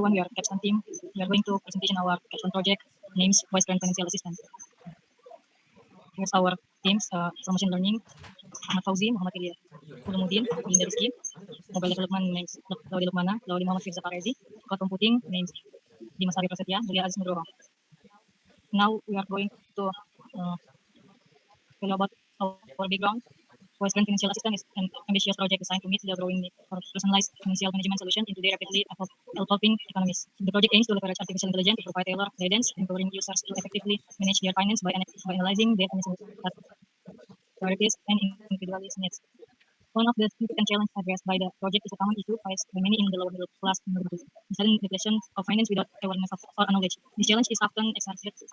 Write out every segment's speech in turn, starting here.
everyone, we are capstone team. We are going to presentation our capstone project names Vice Grand Financial Assistant. Here's our teams for machine learning: Ahmad Fauzi, Muhammad Ilya Ulumuddin, Linda Rizky. Mobile development names Lawli Lukmana, Lawli Muhammad Firza Parezi. Cloud computing names Dimas Ari Prasetya, Mulia Aziz Nugroho. Now we are going to tell about our background. Vice Grand Financial Assistant is an ambitious project designed to meet the growing need for personalized financial management solution in today's rapidly evolving economies. The project aims to leverage artificial intelligence to provide tailored guidance, empowering users to effectively manage their finance by analyzing their financial priorities and individual needs. One of the significant challenges addressed by the project is a common issue faced by many in the lower middle class neighborhoods: the sudden depletion of finance without awareness or knowledge. This challenge is often exacerbated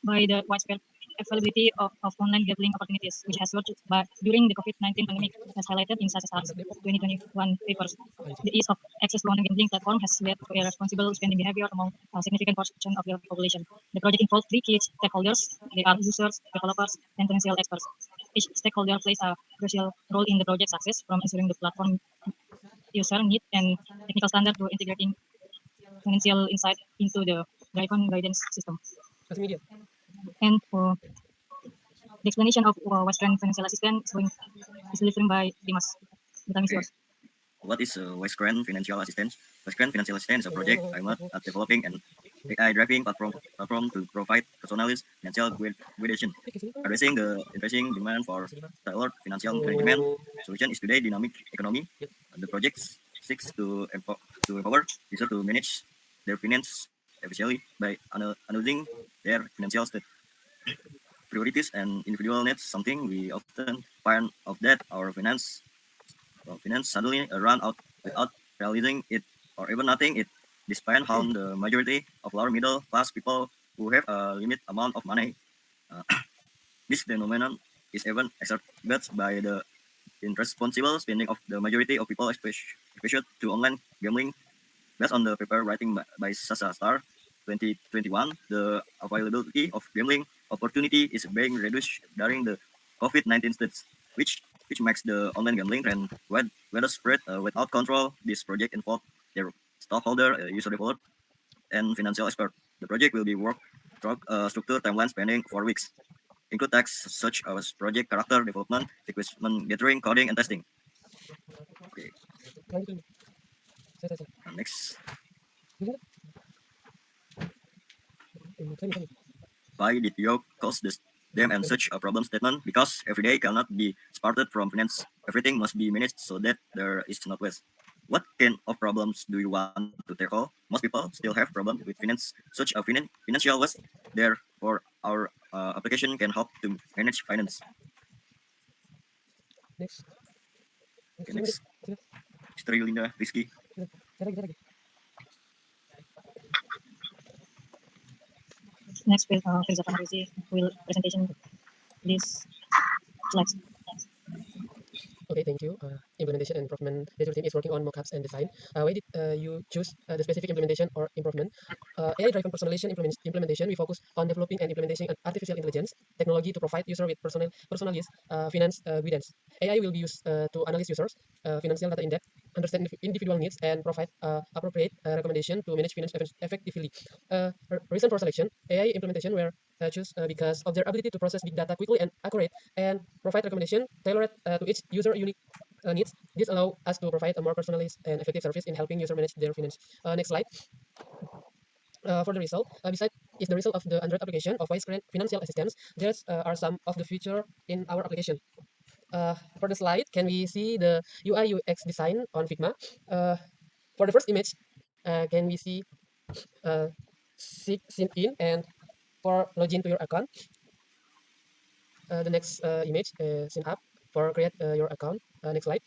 by the widespread availability of online gambling opportunities, which has surged during the COVID-19 pandemic, as highlighted in SARS 2021 papers. The ease of access to online gambling platform has led to irresponsible spending behavior among a significant portion of the population. The project involves three key stakeholders. They are users, developers, and financial experts. Each stakeholder plays a crucial role in the project success, from ensuring the platform user need and technical standard to integrating financial insight into the driven guidance system. And the explanation of Western Financial Assistant is delivered by Dimas. The time is yours. What is West Grand Financial Assistant? West Grand Financial Assistant is a project aimed at developing an AI-driven platform to provide personalized financial guidance, addressing the increasing demand for tailored financial management solution is today's dynamic economy. The project seeks to empower users to manage their finance efficiently by analyzing their financial state, priorities, and individual needs. Something we often find of that our finance suddenly run out without realizing it, or even nothing it, despite how the majority of lower middle class people who have a limited amount of money. This phenomenon is even exacerbated by the irresponsible spending of the majority of people, especially to online gambling. Based on the paper writing by Sasa Star 2021, the availability of gambling opportunity is being reduced during the COVID-19 stage, which makes the online gambling trend widespread without control. This project involved their stockholder, user developer, and financial expert. The project will be work structure timeline spanning 4 weeks, include tasks such as project character development, requirement gathering, coding, and testing. Okay. Next. Why did you cause them and such a problem statement? Because every day cannot be started from finance. Everything must be managed so that there is not waste. What kind of problems do you want to tackle? Most people still have problems with finance, such a financial waste. Therefore, our application can help to manage finance. Next. Okay, next. Mr. Linda Rizky. Next, Firza Parezi will presentation this slides. Okay, thank you. Implementation and improvement. Digital team is working on mockups and design. Why did you choose the specific implementation or improvement? AI-driven personalization implementation. We focus on developing and implementing an artificial intelligence technology to provide user with personalized finance guidance. AI will be used to analyze users' financial data in depth, understand individual needs, and provide appropriate recommendation to manage finance effectively. Reason for selection: AI implementation were choose because of their ability to process big data quickly and accurate, and provide recommendation tailored to each user unique needs. This allow us to provide a more personalized and effective service in helping user manage their finance. Next slide. For the result, beside is the result of the Android application of Wise Financial Assistance. There are some of the feature in our application. For the slide, can we see the UI UX design on Figma? For the first image, can we see sign in and for login to your account? The next image, sign up for create your account. Next slide.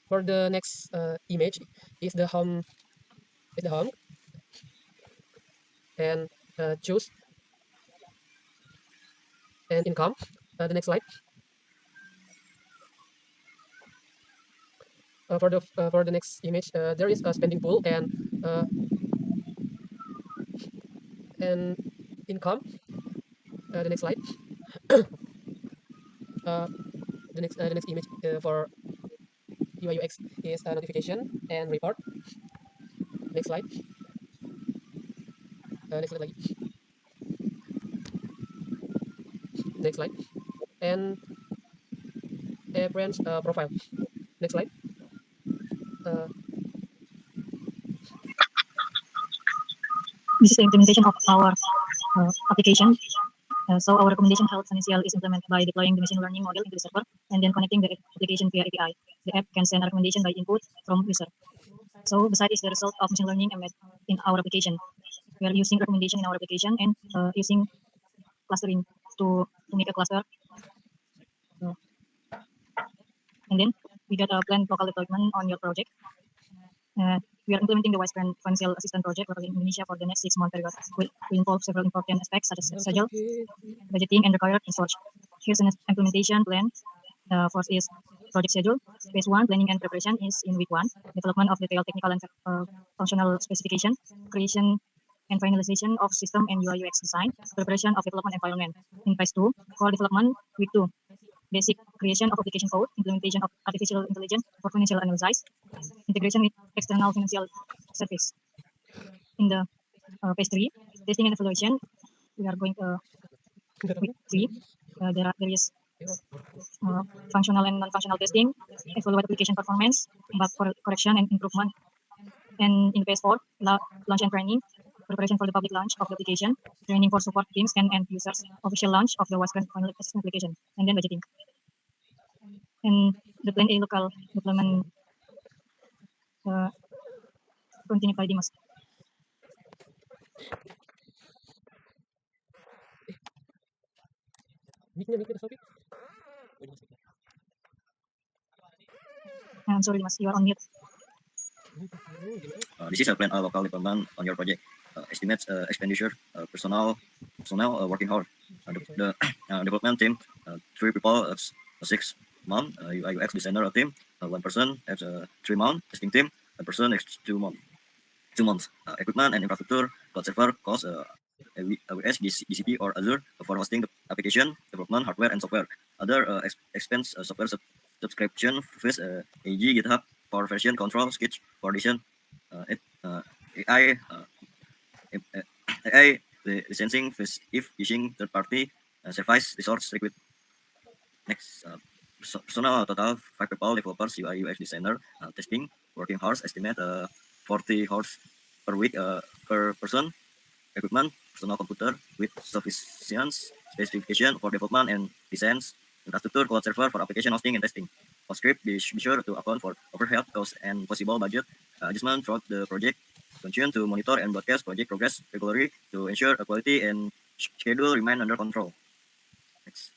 For the next image is the home. And choose and income. The next slide. For the next image, there is a spending pool and income. The next slide. The next image for UI UX is a notification and report. Next slide. Next slide lagi. Next slide. And a brand's profile. Next slide. Uh, This is the implementation of our application. So our recommendation Health Financial is implemented by deploying the machine learning model into the server and then connecting the application via API. The app can send a recommendation by input from user. So beside is the result of machine learning embedded in our application. We are using recommendation in our application and using clustering to make a cluster. And then we get a planned local deployment on your project. We are implementing the Wise Grand Financial Assistant project locally in Indonesia for the next 6 month period. Will involve several important aspects such as schedule, budgeting, and required research. Here's an implementation plan. First is project schedule. Phase 1, planning and preparation, is in week 1. Development of detailed technical and functional specification. Creation and finalization of system and UI UX design. Preparation of development environment. In phase 2, core development, week 2. Basic creation of application code, implementation of artificial intelligence for financial analysis, integration with external financial service. In the phase 3, testing and evaluation, we are going week 3. There is functional and non-functional testing, evaluate application performance, bug correction and improvement. And in phase 4, launch and training, preparation for the public launch of the application, training for support teams and end users, official launch of the Wise Grand Final Assistant application, and then budgeting. And the plan A local deployment continued by Dimas. mic-nya Sophie. I'm sorry, Dimas, you are on mute. This is a plan local deployment on your project. Estimates expenditure, personnel working hard. The development team, 3 people, 6 months. UI UX designer team, 1 person, 3 months. Testing team, 1 person, 2 months. 2 months. Equipment and infrastructure, cloud server cost, AWS, GCP, or Azure for hosting the application, development, hardware, and software. Other expense, software subscription fees, AG, GitHub, for version control, Sketch, coordination, AI, AI licensing fees if using third-party service resource request. Next, personal total 5 people, developers, UI UX designer, testing, working hours, estimate 40 hours per week per person. Equipment, personal computer with sufficient specification for development and designs. Infrastructure, cloud server for application hosting and testing. For script, be sure to account for overhead costs and possible budget adjustment throughout the project. Continue to monitor and broadcast project progress regularly to ensure quality and schedule remain under control. Next.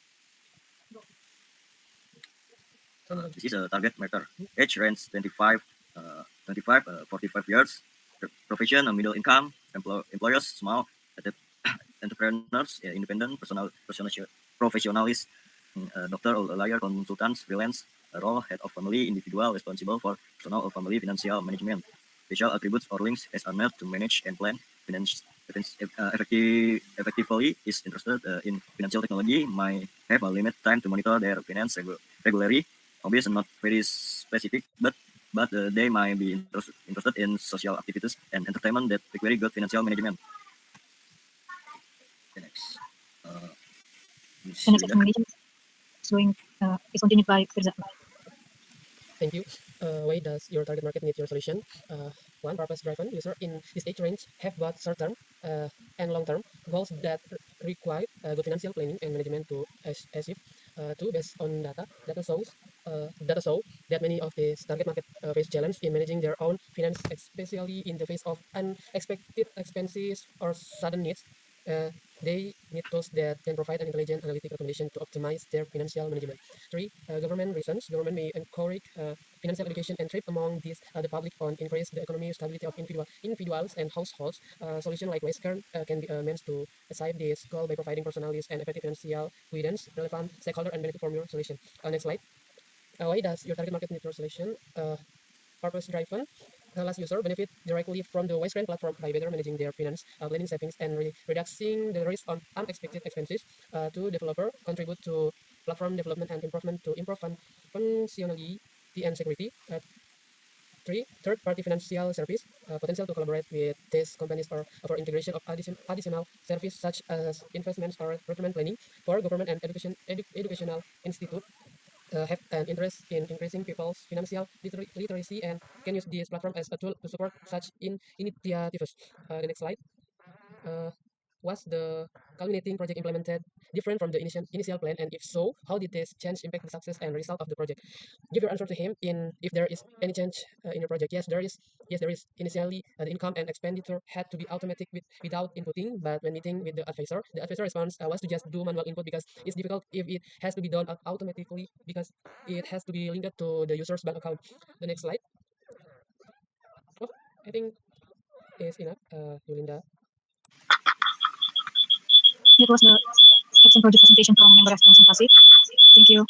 This is a target matter. Age range 25, 45 years. Profession, middle income. Employers, small entrepreneurs, independent, professionals, doctor or lawyer, consultants, freelance, role, head of family, individual responsible for personal or family financial management. Special attributes or links as are to manage and plan effectively is interested in financial technology, might have a limited time to monitor their finance regularly. Obviously not very specific, but they might be interested in social activities and entertainment that require good financial management. The next. The next recommendation is continued by Firza. Thank you. Why does your target market need your solution? One, purpose-driven user in this age range have both short-term and long-term goals that require good financial planning and management to achieve. Two, based on data shows that many of these target market face challenge in managing their own finance, especially in the face of unexpected expenses or sudden needs. They need tools that can provide an intelligent analytic recommendation to optimize their financial management. Three, government reasons. Government may encourage financial education and trade among the public on increase the economic stability of individuals and households. Solution like Western can be meant to achieve this goal by providing personalized and effective financial guidance, relevant stakeholder, and benefit from your solution. Next slide. Why does your target market need your solution? Purpose-driven. Last user benefit directly from the Wise Grand platform by better managing their finance, planning savings, and reducing the risk on unexpected expenses. To developer contribute to platform development and improvement to improve functionality and security. Third-party financial service, potential to collaborate with these companies or for integration of additional service such as investments or retirement planning. 4. Government and educational institute have an interest in increasing people's financial literacy and can use this platform as a tool to support such initiatives. The next slide. Uh, was the culminating project implemented different from the initial plan, and if so, how did this change impact the success and result of the project? Give your answer to him in if there is any change in your project. Yes, there is. Yes, there is. Initially, the income and expenditure had to be automatic without inputting, but when meeting with the advisor response was to just do manual input because it's difficult if it has to be done automatically because it has to be linked to the user's bank account. The next slide. Oh, I think is enough, Yulinda. That was the section project presentation from member response and Pasif. Thank you.